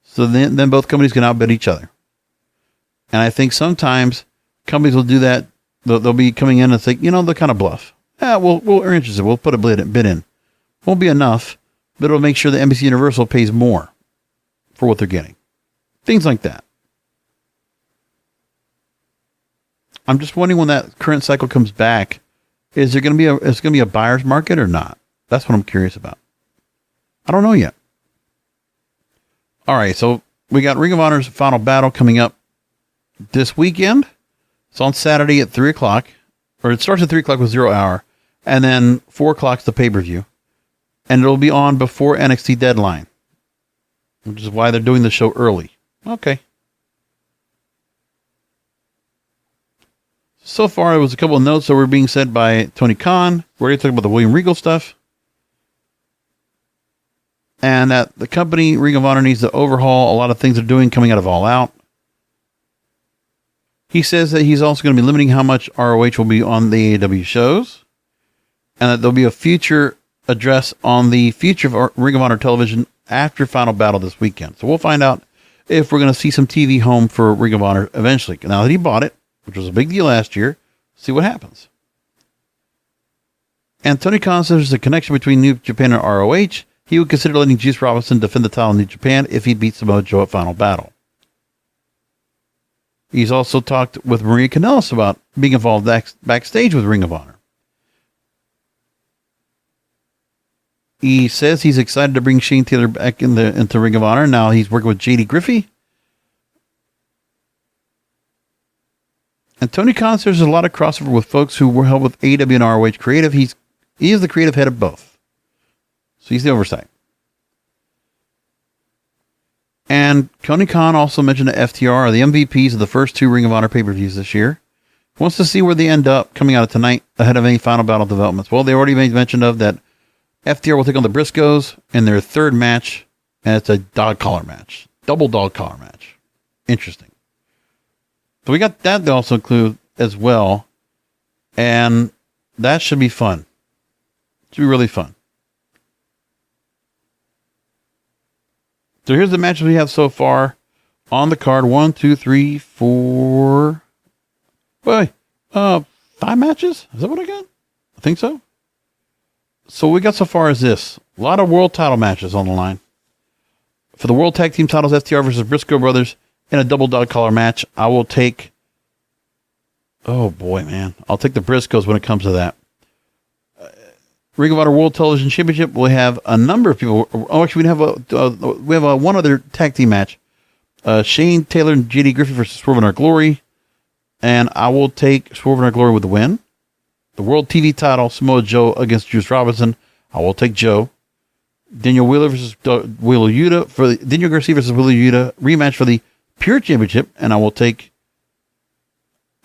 So then both companies can outbid each other. And I think sometimes companies will do that. They'll be coming in and say, they'll kind of bluff. We're interested. We'll put a bid in. Won't be enough, but it'll make sure that NBC Universal pays more for what they're getting. Things like that. I'm just wondering when that current cycle comes back, is there going to be a buyer's market or not? That's what I'm curious about. I don't know yet. All right, so we got Ring of Honor's Final Battle coming up this weekend. It's on Saturday at 3 o'clock, or it starts at 3 o'clock with 0 hour, And then 4 o'clock's the pay-per-view. And it'll be on before NXT Deadline, which is why they're doing the show early. Okay. So far, there was a couple of notes that were being said by Tony Khan. We're already talking about the William Regal stuff. And that the company, Ring of Honor, needs to overhaul a lot of things they're doing coming out of All Out. He says that he's also going to be limiting how much ROH will be on the AEW shows. And that there'll be a future address on the future of Ring of Honor television after Final Battle this weekend. So we'll find out if we're going to see some TV home for Ring of Honor eventually. Now that he bought it, which was a big deal last year, see what happens. And Tony Khan says there's a connection between New Japan and ROH. He would consider letting Juice Robinson defend the title in New Japan if he beats Samoa Joe at Final Battle. He's also talked with Maria Kanellis about being involved backstage with Ring of Honor. He says he's excited to bring Shane Taylor back into Ring of Honor. Now he's working with JD Griffey. And Tony Khan says there's a lot of crossover with folks who were held with AEW and ROH creative. He is the creative head of both. So he's the oversight. And Tony Khan also mentioned that FTR are the MVPs of the first 2 Ring of Honor pay-per-views this year. He wants to see where they end up coming out of tonight ahead of any Final Battle developments. Well, they already made mention of that FTR will take on the Briscoes in their 3rd match, and it's a dog collar match. Double dog collar match. Interesting. So we got that to also include as well, and that should be fun. Should be really fun. So here's the matches we have so far on the card. 1, 2, 3, 4. Wait, 5 matches? Is that what I got? I think so. So what we got so far is this. A lot of world title matches on the line. For the World Tag Team titles, FTR versus Briscoe Brothers in a double dog collar match. I will take... Oh boy, man. I'll take the Briscoes when it comes to that. Ring of Honor World Television Championship. We have a number of people. Oh, actually, we have one other tag team match. Shane Taylor and JD Griffey versus Swerve in Our Glory. And I will take Swerve in Our Glory with the win. The World TV title, Samoa Joe against Juice Robinson. I will take Joe. Daniel Wheeler versus Wheeler Yuta for the Daniel Garcia versus Wheeler Yuta rematch for the Pure Championship, and I'll take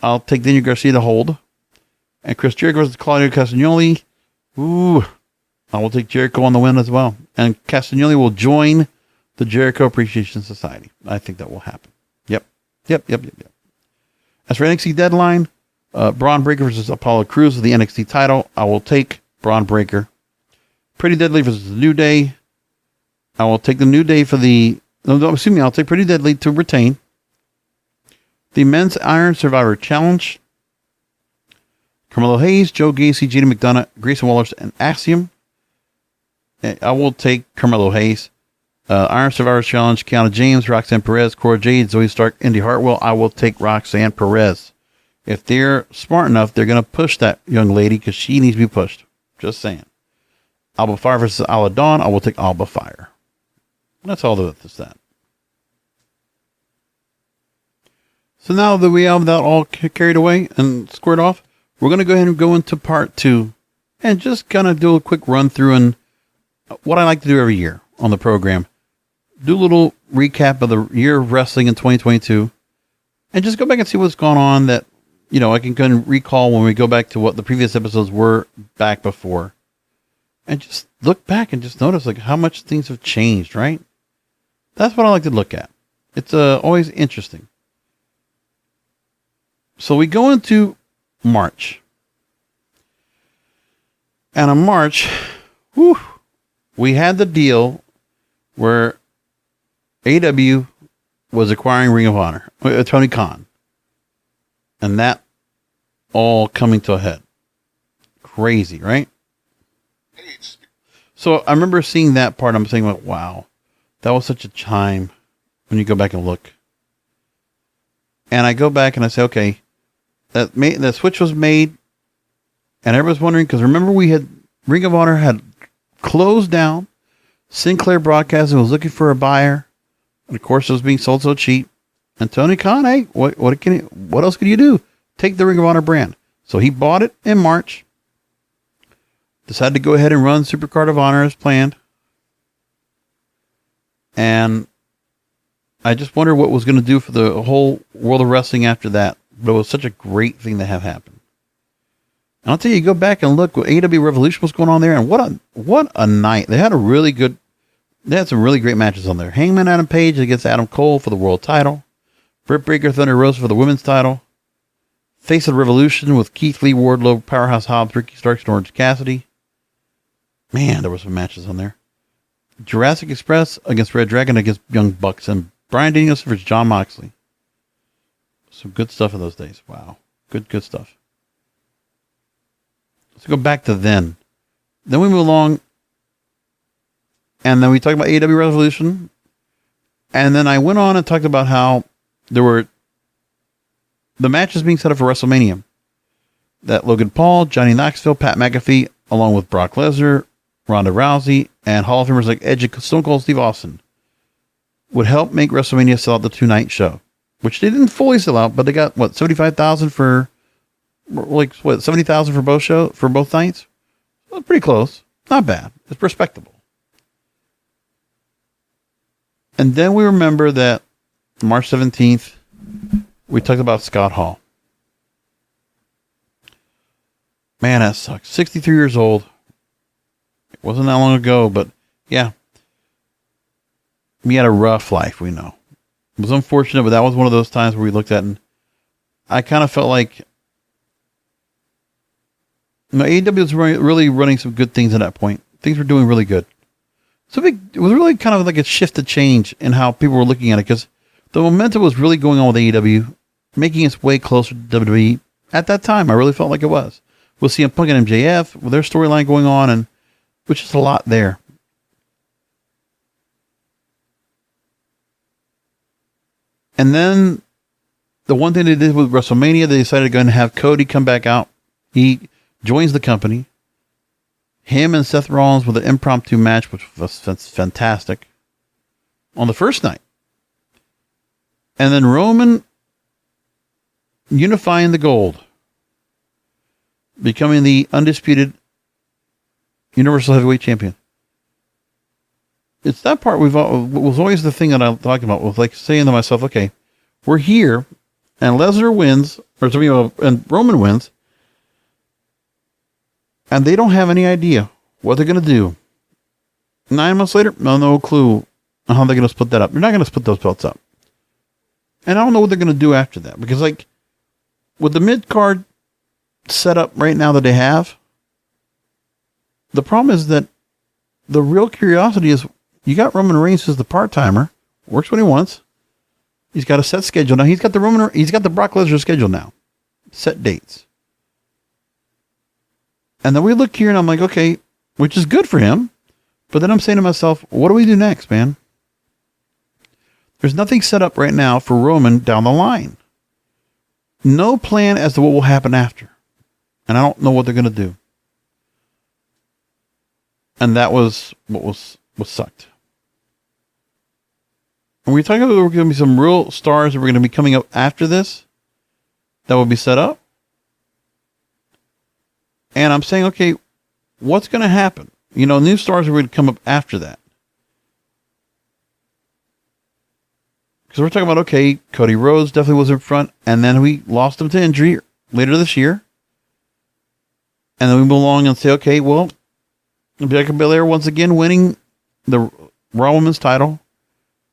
Daniel Garcia to hold. And Chris Jericho versus Claudio Castagnoli. Ooh, I will take Jericho on the win as well. And Castagnoli will join the Jericho Appreciation Society. I think that will happen. Yep. As for NXT Deadline, Bron Breakker versus Apollo Crews for the NXT title. I will take Bron Breakker. Pretty Deadly versus the New Day. I will take the New Day for the... I'll take Pretty Deadly to retain. The Men's Iron Survivor Challenge. Carmelo Hayes, Joe Gacy, Jada McDonough, Grayson Waller, and Axiom. I will take Carmelo Hayes. Iron Survivor Challenge, Kiana James, Roxanne Perez, Cora Jade, Zoe Stark, Indy Hartwell. I will take Roxanne Perez. If they're smart enough, they're going to push that young lady because she needs to be pushed. Just saying. Alba Fire versus Ala Dawn. I will take Alba Fire. That's all that's that. So now that we have that all carried away and squared off, we're going to go ahead and go into part 2 and just kind of do a quick run through and what I like to do every year on the program. Do a little recap of the year of wrestling in 2022 and just go back and see what's going on that, I can kind of recall when we go back to what the previous episodes were back before and just look back and just notice like how much things have changed, right? That's what I like to look at. It's always interesting. So we go into March. And in March, we had the deal where AEW was acquiring Ring of Honor, Tony Khan. And that all coming to a head. Crazy, right? So I remember seeing that part. I'm saying, like, wow, that was such a time when you go back and look. And I go back and I say, okay, that switch was made. And everyone's wondering, because remember Ring of Honor had closed down. Sinclair Broadcasting was looking for a buyer. And of course, it was being sold so cheap. And Tony Khan, hey, what else can you do? Take the Ring of Honor brand. So he bought it in March. decided to go ahead and run Supercard of Honor as planned. And I just wonder what was going to do for the whole world of wrestling after that. But it was such a great thing to have happen. And I'll tell you, go back and look what AEW Revolution was going on there, and what a night. They had some really great matches on there. Hangman Adam Page against Adam Cole for the world title. Britt Baker Thunder Rosa for the women's title. Face of the Revolution with Keith Lee, Wardlow, Powerhouse Hobbs, Ricky Starks, and Orange Cassidy. Man, there were some matches on there. Jurassic Express against Red Dragon against Young Bucks, and Bryan Danielson versus Jon Moxley. Some good stuff in those days. Wow. Good stuff. Let's go back to then. Then we move along, and then we talked about AEW Revolution, and then I went on and talked about how there were the matches being set up for WrestleMania. That Logan Paul, Johnny Knoxville, Pat McAfee, along with Brock Lesnar, Ronda Rousey, and Hall of Famers like Edge and Stone Cold Steve Austin would help make WrestleMania sell out the 2-night show, which they didn't fully sell out, but they got, 75,000 for, 70,000 for both nights? Well, pretty close. Not bad. It's respectable. And then we remember that March 17th, we talked about Scott Hall. Man, that sucks. 63 years old. It wasn't that long ago, but yeah. He had a rough life, we know. It was unfortunate, but that was one of those times where we looked at it, and I kind of felt like AEW was really running some good things at that point. Things were doing really good. So it was really kind of like a shift to change in how people were looking at it, because the momentum was really going on with AEW, making its way closer to WWE. At that time, I really felt like it was. We'll see CM Punk and MJF with their storyline going on, and which is a lot there. And then the one thing they did with WrestleMania, they decided to go and have Cody come back out. He joins the company. Him and Seth Rollins with an impromptu match, which was fantastic, on the first night. And then Roman unifying the gold, becoming the undisputed Universal Heavyweight Champion. It's that part was always the thing that I talked about, was like saying to myself, okay, we're here, and Lesnar wins, and Roman wins, and they don't have any idea what they're going to do. 9 months later, no clue on how they're going to split that up. They're not going to split those belts up. And I don't know what they're going to do after that, because like with the mid-card setup right now that they have, the problem is that the real curiosity is you got Roman Reigns as the part-timer, works when he wants. He's got a set schedule now. He's got the Brock Lesnar schedule now, set dates. And then we look here and I'm like, okay, which is good for him. But then I'm saying to myself, what do we do next, man? There's nothing set up right now for Roman down the line. No plan as to what will happen after. And I don't know what they're going to do. And that was what sucked. And we're talking about there were going to be some real stars that were going to be coming up after this that will be set up. And I'm saying, okay, what's going to happen? New stars are going to come up after that. Because we're talking about, okay, Cody Rhodes definitely was in front, and then we lost him to injury later this year. And then we move along and say, okay, well, Bianca Belair once again winning the Raw Women's title,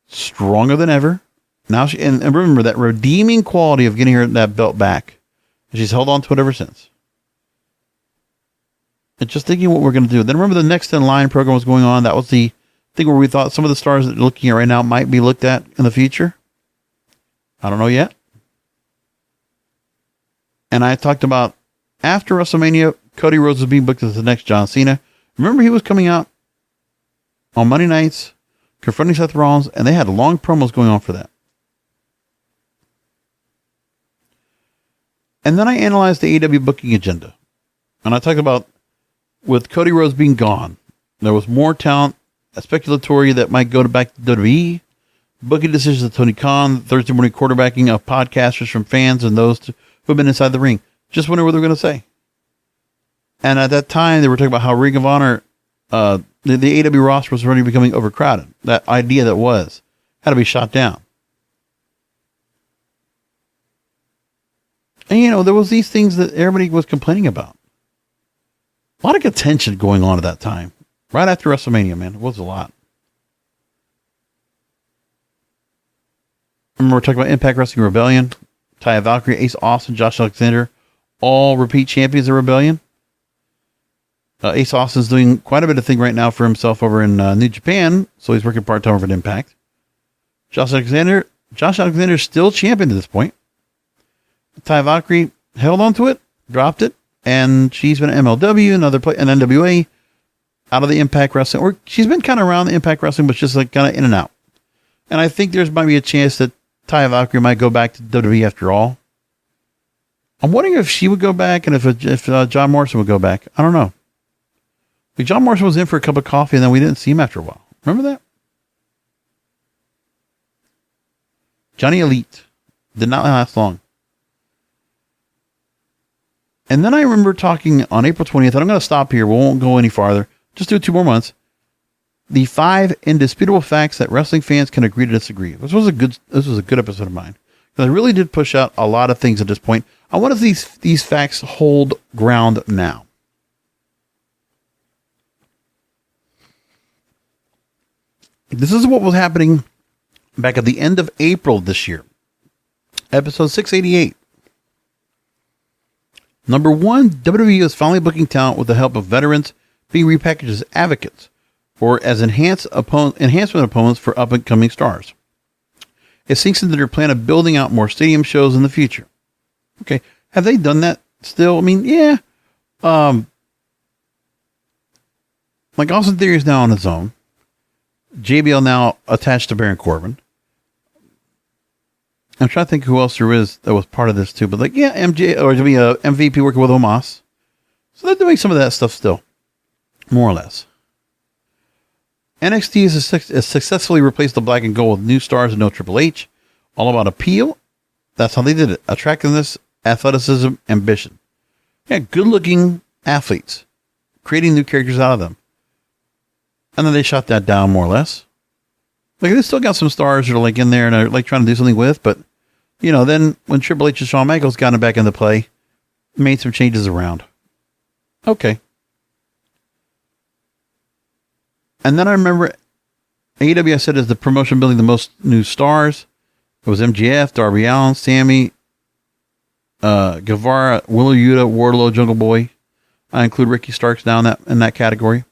stronger than ever. Now and remember that redeeming quality of getting her that belt back. She's held on to it ever since. And just thinking what we're going to do. Then remember the Next in Line program was going on. That was the thing where we thought some of the stars that you're looking at right now might be looked at in the future. I don't know yet. And I talked about after WrestleMania, Cody Rhodes was being booked as the next John Cena. Remember, he was coming out on Monday nights, confronting Seth Rollins, and they had long promos going on for that. And then I analyzed the AEW booking agenda. And I talked about, with Cody Rhodes being gone, there was more talent, a speculatory that might go back to WWE, booking decisions of Tony Khan, Thursday morning quarterbacking of podcasters from fans and those who have been inside the ring. Just wondering what they're going to say. And at that time, they were talking about how Ring of Honor, the AEW roster was already becoming overcrowded. That idea that was had to be shot down. And, you know, there was these things that everybody was complaining about. A lot of contention going on at that time. Right after WrestleMania, man. It was a lot. I remember we're talking about Impact Wrestling Rebellion. Taya Valkyrie, Ace Austin, Josh Alexander, all repeat champions of Rebellion. Ace Austin's doing quite a bit of thing right now for himself over in New Japan, so he's working part-time over at Impact. Josh Alexander's still champion to this point. Taya Valkyrie held on to it, dropped it, and she's been at MLW and NWA out of the Impact Wrestling, or she's been kind of around the Impact Wrestling, but just like kind of in and out. And I think there's might be a chance that Taya Valkyrie might go back to WWE after all. I'm wondering if she would go back and if John Morrison would go back. I don't know. Like John Morrison was in for a cup of coffee and then we didn't see him after a while. Remember that? Johnny Elite did not last long. And then I remember talking on April 20th, and I'm going to stop here. We won't go any farther. Just do 2 more months. The 5 indisputable facts that wrestling fans can agree to disagree. This was a good episode of mine. Because I really did push out a lot of things at this point. I wonder if these facts hold ground now. This is what was happening back at the end of April this year. Episode 688. Number 1, WWE is finally booking talent with the help of veterans being repackaged as advocates or as enhancement opponents for up-and-coming stars. It sinks into their plan of building out more stadium shows in the future. Okay, have they done that still? I mean, yeah. Like Austin Theory is now on his own. JBL now attached to Baron Corbin. I'm trying to think who else there is that was part of this too, but like, yeah, MVP working with Omos. So they're doing some of that stuff still, more or less. NXT has successfully replaced the black and gold with new stars and no Triple H. All about appeal. That's how they did it. Attractiveness, athleticism, ambition. Yeah, good-looking athletes. Creating new characters out of them. And then they shut that down more or less. Like, they still got some stars that are like in there and are like trying to do something with, but, you know, then when Triple H and Shawn Michaels got him back into play, made some changes around. Okay. And then I remember AEW, I said, is the promotion building the most new stars. It was MJF, Darby Allin, Sammy, Guevara, Wheeler Yuta, Wardlow, Jungle Boy. I include Ricky Starks down in that category.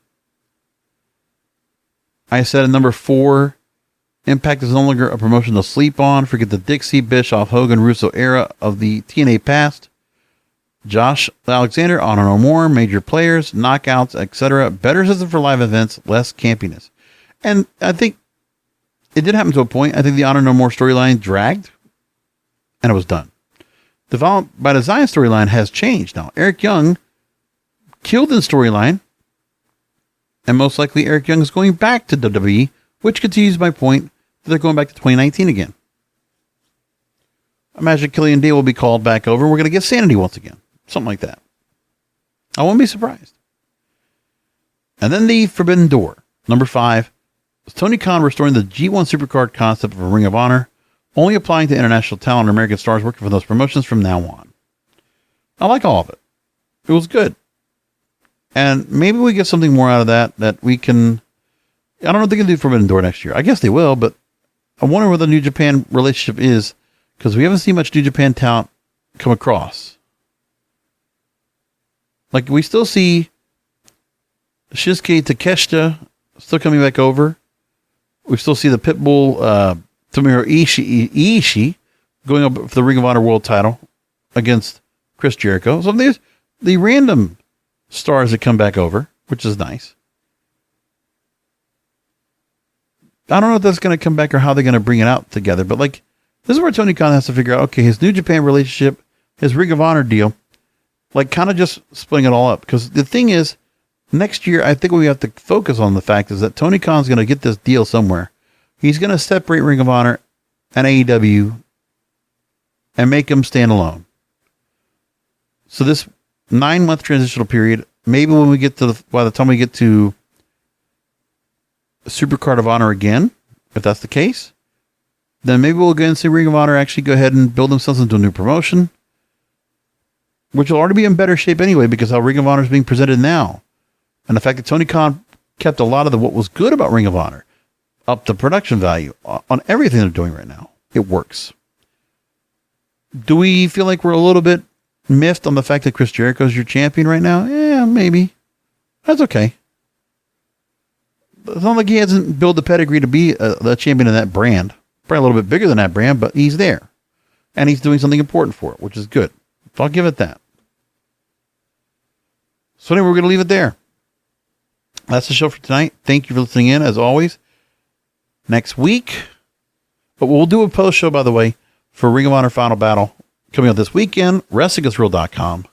I said at number 4, Impact is no longer a promotion to sleep on. Forget the Dixie, Bischoff, Hogan, Russo era of the TNA past. Josh Alexander, Honor No More, major players, knockouts, etc. Better system for live events, less campiness. And I think it did happen to a point. I think the Honor No More storyline dragged, and it was done. The Violent by Design storyline has changed now. Eric Young killed in storyline, and most likely Eric Young is going back to WWE, which continues my point that they're going back to 2019 again. Imagine Killian Day will be called back over, and we're going to get Sanity once again. Something like that. I won't be surprised. And then the Forbidden Door. Number 5. Is Tony Khan restoring the G1 Supercard concept of a Ring of Honor, only applying to international talent or American stars working for those promotions from now on. I like all of it. It was good. And maybe we get something more out of that we can... I don't know if they can do Forbidden Door next year. I guess they will, but I wonder where the New Japan relationship is, because we haven't seen much New Japan talent come across. Like, we still see Shinsuke Takeshita still coming back over. We still see the Pitbull Tomohiro Ishii going up for the Ring of Honor World title against Chris Jericho. So there's the random stars that come back over, which is nice. I don't know if that's going to come back or how they're going to bring it out together, but like, this is where Tony Khan has to figure out, okay, his New Japan relationship, his Ring of Honor deal, like kind of just splitting it all up. Because the thing is, next year, I think what we have to focus on the fact is that Tony Khan's going to get this deal somewhere. He's going to separate Ring of Honor and AEW and make them stand alone. So this 9-month transitional period maybe when we get to by the time we get to Supercard of Honor again, if that's the case, then maybe we'll go and see Ring of Honor actually go ahead and build themselves into a new promotion, which will already be in better shape anyway because how Ring of Honor is being presented now. And the fact that Tony Khan kept a lot of what was good about Ring of Honor up to production value on everything they're doing right now. It works. Do we feel like we're a little bit miffed on the fact that Chris Jericho is your champion right now? Yeah, maybe. That's okay. It's not like he hasn't built the pedigree to be the champion of that brand. Probably a little bit bigger than that brand, but he's there. And he's doing something important for it, which is good. So I'll give it that. So anyway, we're going to leave it there. That's the show for tonight. Thank you for listening in, as always. Next week, but we'll do a post show, by the way, for Ring of Honor Final Battle coming up this weekend, WrestlingIsReal.com.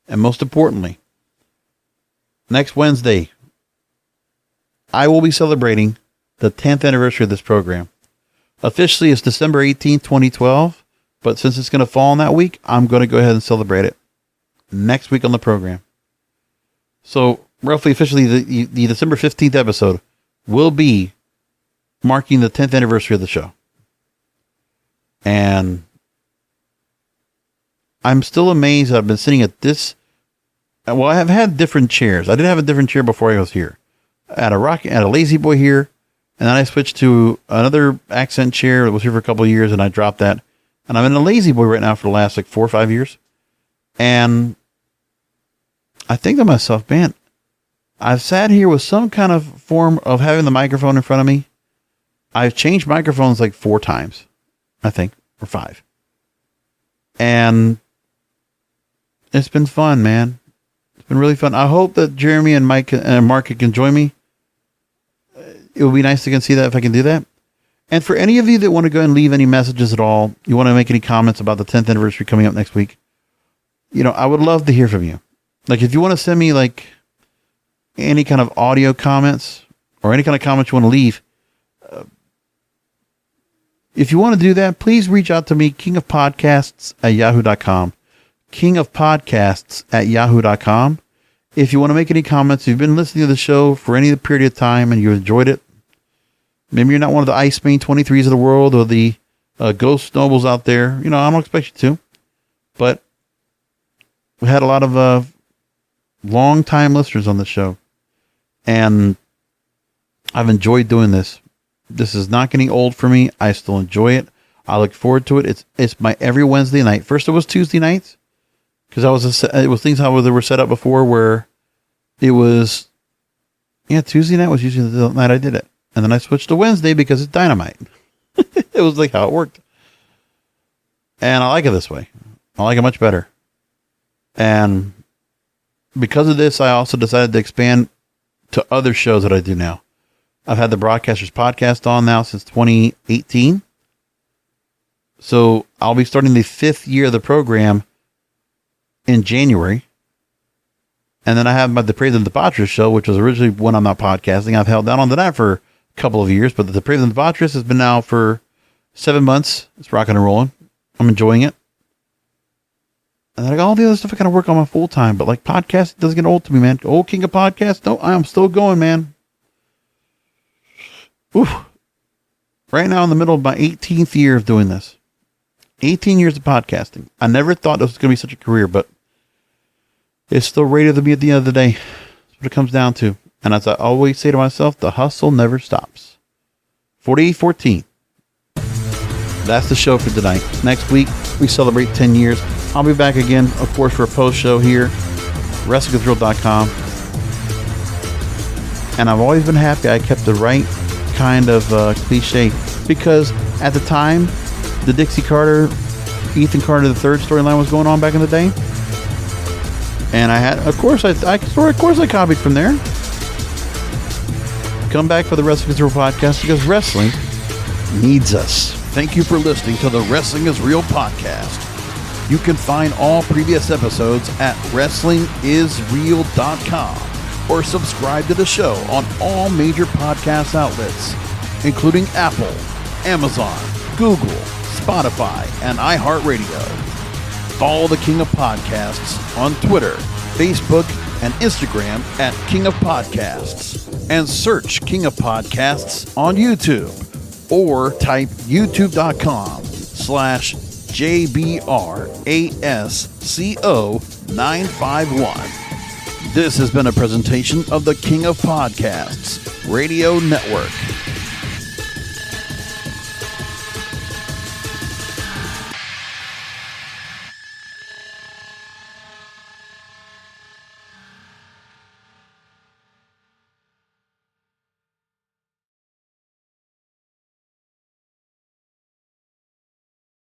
And most importantly, next Wednesday, I will be celebrating the 10th anniversary of this program. Officially, it's December 18th, 2012, but since it's going to fall on that week, I'm going to go ahead and celebrate it next week on the program. So, roughly officially, the December 15th episode will be marking the 10th anniversary of the show. And I'm still amazed that I've been sitting at this. Well, I have had different chairs. I did have a different chair before I was here. I had a Lazy Boy here, and then I switched to another accent chair that was here for a couple of years, and I dropped that. And I'm in a Lazy Boy right now for the last 4 or 5 years. And I think to myself, man, I've sat here with some kind of form of having the microphone in front of me. I've changed microphones 4 times, I think, or 5. And it's been fun, man. It's been really fun. I hope that Jeremy and Mike and Mark can join me. It would be nice to see that if I can do that. And for any of you that want to go and leave any messages at all, you want to make any comments about the 10th anniversary coming up next week, I would love to hear from you. If you want to send me any kind of audio comments or any kind of comments you want to leave, if you want to do that, please reach out to me, kingofpodcasts@yahoo.com. kingofpodcasts@yahoo.com. If you want to make any comments, if you've been listening to the show for any period of time and you enjoyed it, maybe you're not one of the Ice Main 23s of the world or the Ghost Nobles out there. I don't expect you to. But we had a lot of long-time listeners on the show. And I've enjoyed doing this. This is not getting old for me. I still enjoy it. I look forward to it. It's my every Wednesday night. First it was Tuesday nights, because it was things how they were set up before, where it was Tuesday night was usually the night I did it, and then I switched to Wednesday because it's Dynamite. It was how it worked, and I like it this way. I like it much better. And because of this, I also decided to expand to other shows that I do now. I've had the Broadcasters Podcast on now since 2018. So I'll be starting the 5th year of the program in January. And then I have the Praise and Debaucherous show, which was originally when I'm not podcasting. I've held down on to that for a couple of years, but the Praise and Debaucherous has been now for 7 months. It's rocking and rolling. I'm enjoying it. And then I got all the other stuff I kind of work on my full time, but podcasting doesn't get old to me, man. Old king of podcasts? No, I'm still going, man. Oof. Right now in the middle of my 18th year of doing this. 18 years of podcasting. I never thought this was going to be such a career, but it's still rated to me at the end of the day. That's what it comes down to. And as I always say to myself, the hustle never stops. 4814. That's the show for tonight. Next week, we celebrate 10 years. I'll be back again, of course, for a post show here. WrestlingIsReal.com. And I've always been happy I kept the right kind of cliche, because at the time the Dixie Carter, Ethan Carter III storyline was going on back in the day, and I had, of course I copied from there. Come back for the Wrestling is Real podcast, because wrestling needs us. Thank you for listening to the Wrestling is Real podcast. You can find all previous episodes at WrestlingIsReal.com. or subscribe to the show on all major podcast outlets, including Apple, Amazon, Google, Spotify, and iHeartRadio. Follow the King of Podcasts on Twitter, Facebook, and Instagram at King of Podcasts. And search King of Podcasts on YouTube or type youtube.com/JBRASCO951. This has been a presentation of the King of Podcasts Radio Network.